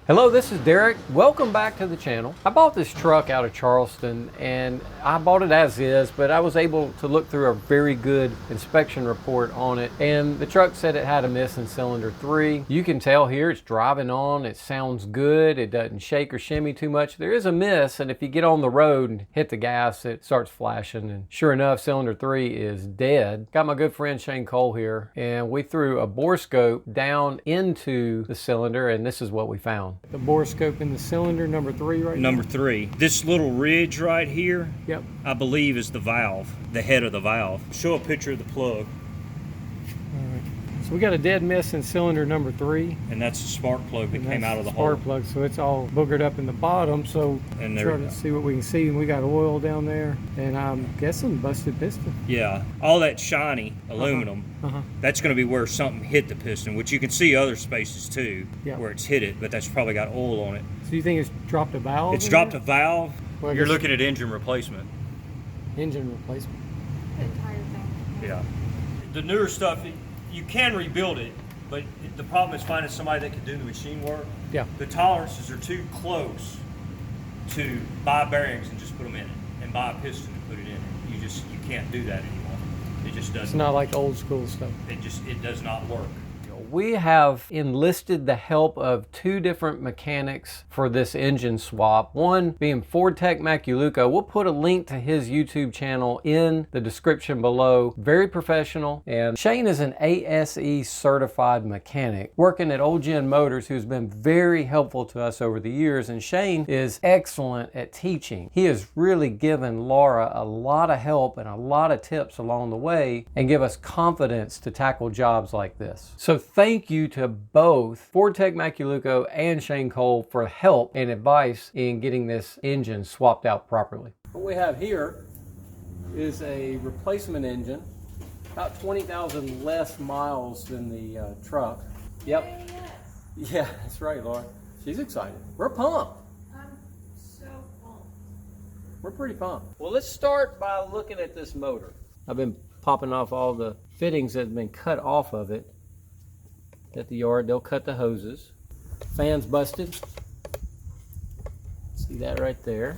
Hello, this is Derek. Welcome back to the channel. I bought this truck out of Charleston and I bought it as is, but I was able to look through a very good inspection report on it, and the truck said it had a miss in cylinder 3. You can tell here it's driving on, it sounds good, it doesn't shake or shimmy too much. There is a miss, and if you get on the road and hit the gas, it starts flashing, and sure enough, cylinder 3 is dead. Got my good friend Shane Cole here, and we threw a bore scope down into the cylinder, and this is what we found. The bore scope in the cylinder, number 3 right Number 3. This little ridge right here, Yep. I believe is the valve, the head of the valve. Show a picture of the plug. Alright. So we got a dead miss in cylinder number 3. And that's the spark plug that came out of the hole. Spark plug, so it's all boogered up in the bottom. So And try there, to see what we can see. And we got oil down there, and I'm guessing busted piston. yeah, all that shiny aluminum, Uh-huh. that's going to be where something hit the piston, which you can see other spaces too, Yeah. where it's hit it, but that's probably got oil on it. So you think it's dropped a valve? It's in dropped there? a valve. Well, I You're guess- looking at engine replacement. Engine replacement. The entire thing. Yeah. The newer stuff, you can rebuild it, but the problem is finding somebody that can do the machine work. Yeah. The tolerances are too close to buy bearings and just put them in it, and buy a piston and put it in it. You can't do that anymore. It just doesn't. It's not like old school stuff. It does not work. We have enlisted the help of 2 different mechanics for this engine swap. One being Ford Tech Maculuco. We'll put a link to his YouTube channel in the description below. Very professional. And Shane is an ASE certified mechanic working at Old Gen Motors, who's been very helpful to us over the years. And Shane is excellent at teaching. He has really given Laura a lot of help and a lot of tips along the way, and give us confidence to tackle jobs like this. So thank you to both Ford Tech Maculuco and Shane Cole for help and advice in getting this engine swapped out properly. What we have here is a replacement engine, about 20,000 less miles than the truck. Yep. Yeah, that's right, Laura. She's excited. We're pumped. I'm so pumped. We're pretty pumped. Well, let's start by looking at this motor. I've been popping off all the fittings that have been cut off of it. At the yard, they'll cut the hoses. Fan's busted. See that right there.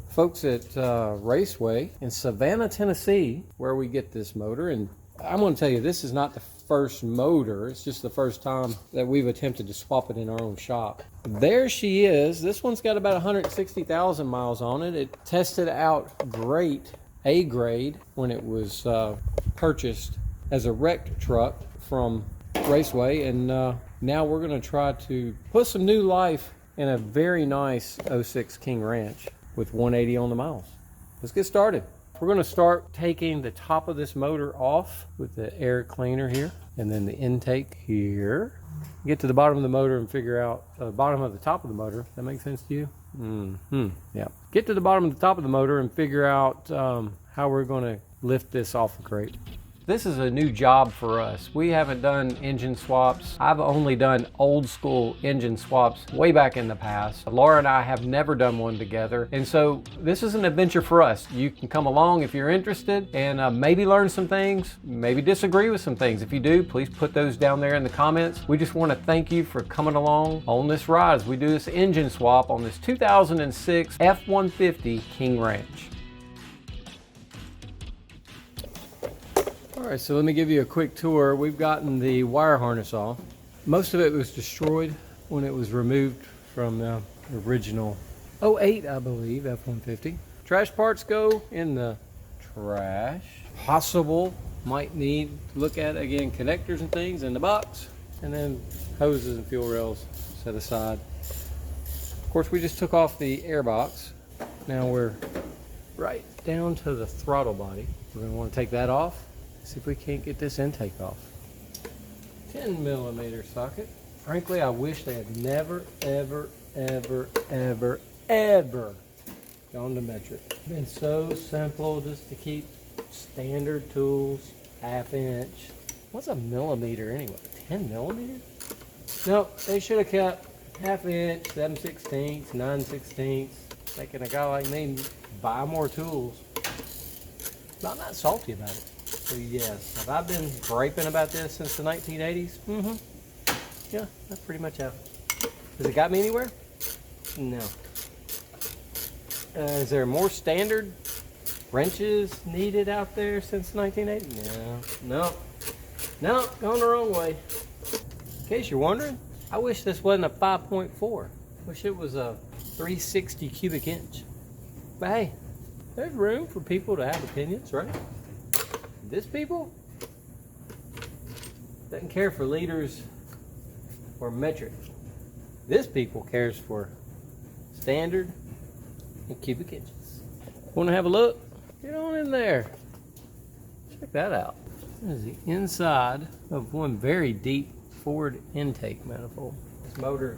Folks at Raceway in Savannah, Tennessee, where we get this motor, and I'm going to tell you, this is not the first motor. It's just the first time that we've attempted to swap it in our own shop. There she is. This one's got about 160,000 miles on it. It tested out great, A grade, when it was purchased as a wrecked truck from Raceway, and now we're going to try to put some new life in a very nice 06 King Ranch with 180 on the miles. Let's get started. We're going to start taking the top of this motor off with the air cleaner here, and then the intake here. Get to the bottom of the motor and figure out the bottom of the top of the motor. That makes sense to you? Yeah. Get to the bottom of the top of the motor and figure out how we're going to lift this off the crate. This is a new job for us. We haven't done engine swaps. I've only done old school engine swaps way back in the past. Laura and I have never done one together. And so this is an adventure for us. You can come along if you're interested and maybe learn some things, maybe disagree with some things. If you do, please put those down there in the comments. We just want to thank you for coming along on this ride as we do this engine swap on this 2006 F150 King Ranch. All right, so let me give you a quick tour. We've gotten the wire harness off. Most of it was destroyed when it was removed from the original 08, I believe, F-150. Trash parts go in the trash. Possible, might need to look at, again, connectors and things in the box, and then hoses and fuel rails set aside. Of course, we just took off the air box. Now we're right down to the throttle body. We're going to want to take that off. See if we can't get this intake off. 10mm socket. Frankly, I wish they had never, ever, ever, ever, ever gone to metric. Been so simple just to keep standard tools, 1/2 inch. What's a millimeter anyway? 10mm? No, they should have kept 1/2 inch, 7/16, 9/16. Making a guy like me buy more tools. But I'm not salty about it. So yes, have I been griping about this since the 1980s? Yeah, that's pretty much how. Has it got me anywhere? No. Is there more standard wrenches needed out there since 1980? No, going the wrong way. In case you're wondering, I wish this wasn't a 5.4. Wish it was a 360 cubic inch. But hey, there's room for people to have opinions, right? This people doesn't care for liters or metric. This people cares for standard and cubic inches. Want to have a look? Get on in there. Check that out. This is the inside of one very deep Ford intake manifold. This motor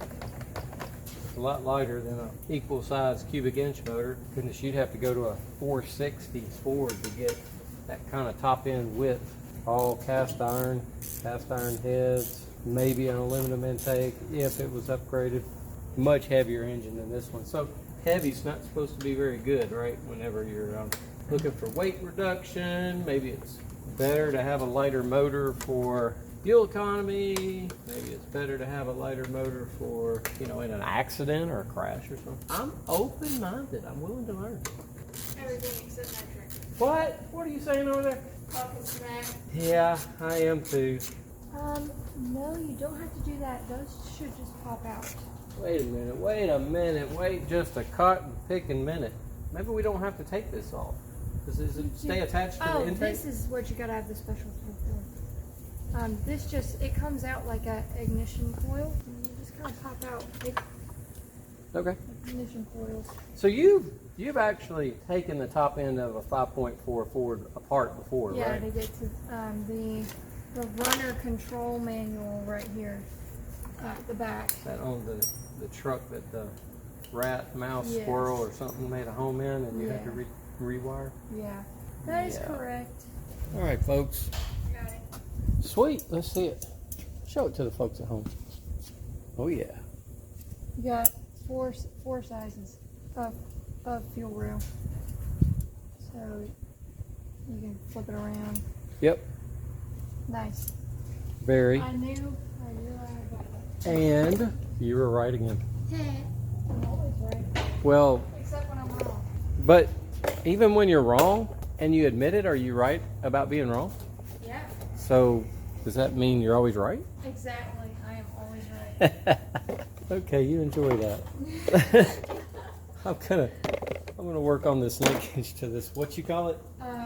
is a lot lighter than an equal size cubic inch motor. Goodness, you'd have to go to a 460 Ford to get that kind of top end width. All cast iron heads, maybe an aluminum intake if it was upgraded. Much heavier engine than this one. So heavy's not supposed to be very good, right? Whenever you're looking for weight reduction, maybe it's better to have a lighter motor for fuel economy. Maybe it's better to have a lighter motor for, in an accident or a crash or something. I'm open-minded. I'm willing to learn. Everything except metric. What? What are you saying over there? Talking smack. Yeah, I am too. No, you don't have to do that. Those should just pop out. Wait a minute, wait just a cotton picking minute. Maybe we don't have to take this off. Does it stay attached to the intake? This is what you gotta have the special tool for. This just, it comes out like a ignition coil. And you just kind of pop out big Okay. ignition coils. So you've actually taken the top end of a 5.4 Ford apart before, Yeah, right? to get to the runner control manual right here at the back. That on the truck that the rat, mouse, Yes. squirrel, or something made a home in, and you had to Yeah. rewire. Yeah, that is Yeah. correct. All right, folks. Got it. Sweet. Let's see it. Show it to the folks at home. Oh yeah. You got four sizes of fuel rail, so you can flip it around. Yep. Nice. Very. I knew I had that. And you were right again. I'm always right, Well, except when I'm wrong. but even when you're wrong and you admit it, are you right about being wrong? Yeah, So does that mean you're always right? exactly. I am always right. Okay, you enjoy that. I'm gonna work on this linkage to this. What you call it?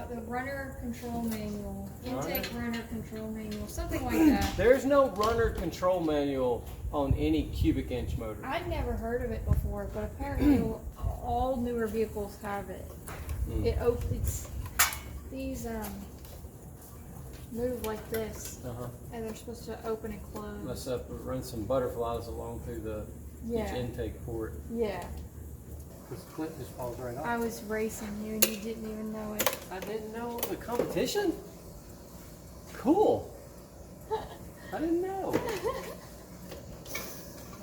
The runner control manual, Runner? intake runner control manual, something like that. There's no runner control manual on any cubic inch motor. I've never heard of it before, but apparently all newer vehicles have it. It's these move like this, and they're supposed to open and close. Let's run some butterflies along through each Yeah, intake port. yeah. This clip just falls right off. I was racing you, and you didn't even know it. I didn't know the competition. Cool. I didn't know.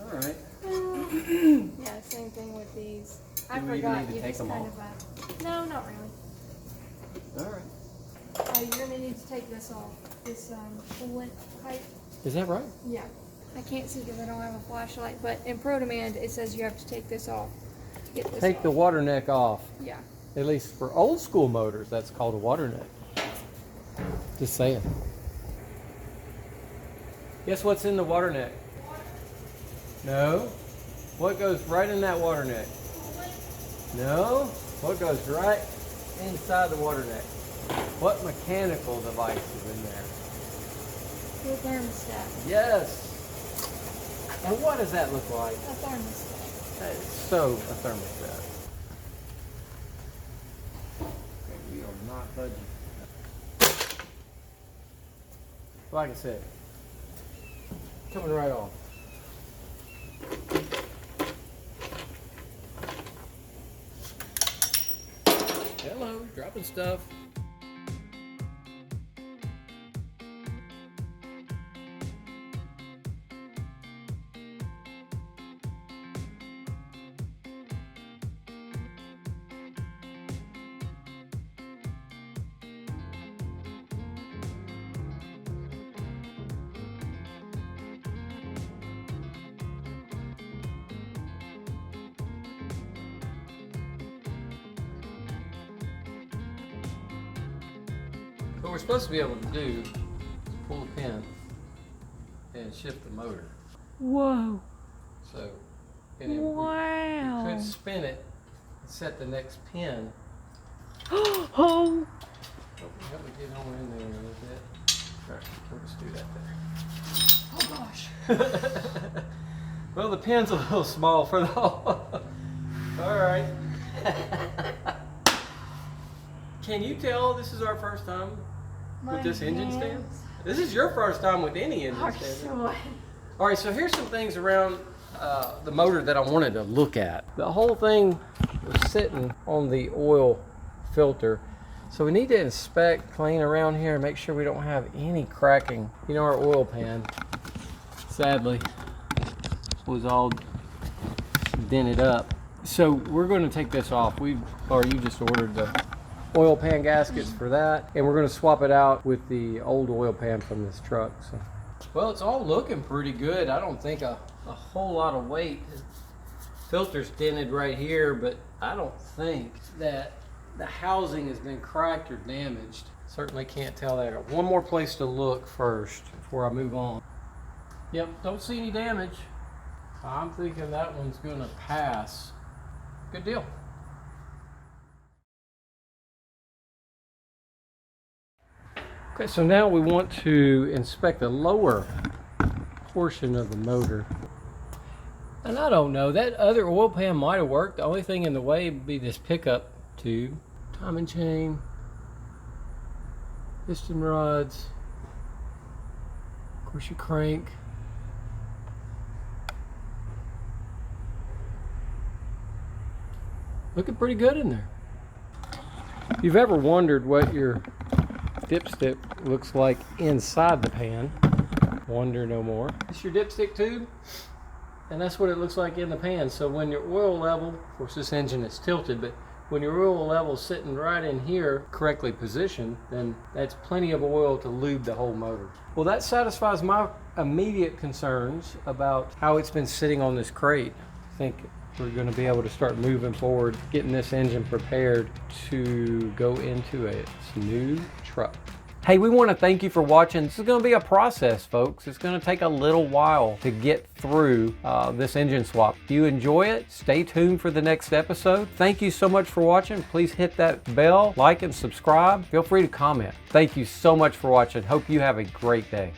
All right. Yeah, same thing with these. I Do we even forgot need to you take just them kind off? of. No, not really. All right. You're gonna need to take this off. This coolant pipe. Is that right? Yeah. I can't see because I don't have a flashlight, but in Pro Demand it says you have to take this off. Get this Take off. the water neck off. Yeah. At least for old school motors, that's called a water neck. Just saying. Guess what's in the water neck? No. What goes right in that water neck? No. What goes right inside the water neck? What mechanical device is in there? The thermostat. Yes. And what does that look like? A thermostat. That is so a thermostat. Okay, we are not budging. Like I said, coming right off. Hello, dropping stuff. What we're supposed to be able to do is pull the pin and shift the motor. Whoa. So, and then Wow. we could spin it and set the next pin. Oh. Help me get on in there a little bit. All right, we'll just do that there. Oh gosh. Well, the pin's a little small for the hole. All right. Can you tell this is our first time with this engine stand? This is your first time with any engine stand. All right, so here's some things around the motor that I wanted to look at. The whole thing was sitting on the oil filter. So we need to inspect, clean around here, and make sure we don't have any cracking. You know, our oil pan, sadly, was all dented up. So we're going to take this off. You just ordered the oil pan gaskets for that, and we're going to swap it out with the old oil pan from this truck. So, well, it's all looking pretty good. I don't think a whole lot of weight. Filter's dented right here, but I don't think that the housing has been cracked or damaged. Certainly can't tell that. One more place to look first before I move on. Yep, don't see any damage. I'm thinking that one's gonna pass. Good deal. Okay, so now we want to inspect the lower portion of the motor. And I don't know, that other oil pan might have worked. The only thing in the way would be this pickup tube, timing chain, piston rods, of course your crank. Looking pretty good in there. If you've ever wondered what your dipstick looks like inside the pan, wonder no more. It's your dipstick tube, and that's what it looks like in the pan. So when your oil level, of course this engine is tilted, but when your oil level is sitting right in here, correctly positioned, then that's plenty of oil to lube the whole motor. Well, that satisfies my immediate concerns about how it's been sitting on this crate. I think we're going to be able to start moving forward, getting this engine prepared to go into its new truck. Hey, we want to thank you for watching. This is going to be a process, folks. It's going to take a little while to get through this engine swap. If you enjoy it, stay tuned for the next episode. Thank you so much for watching. Please hit that bell, like and subscribe. Feel free to comment. Thank you so much for watching. Hope you have a great day.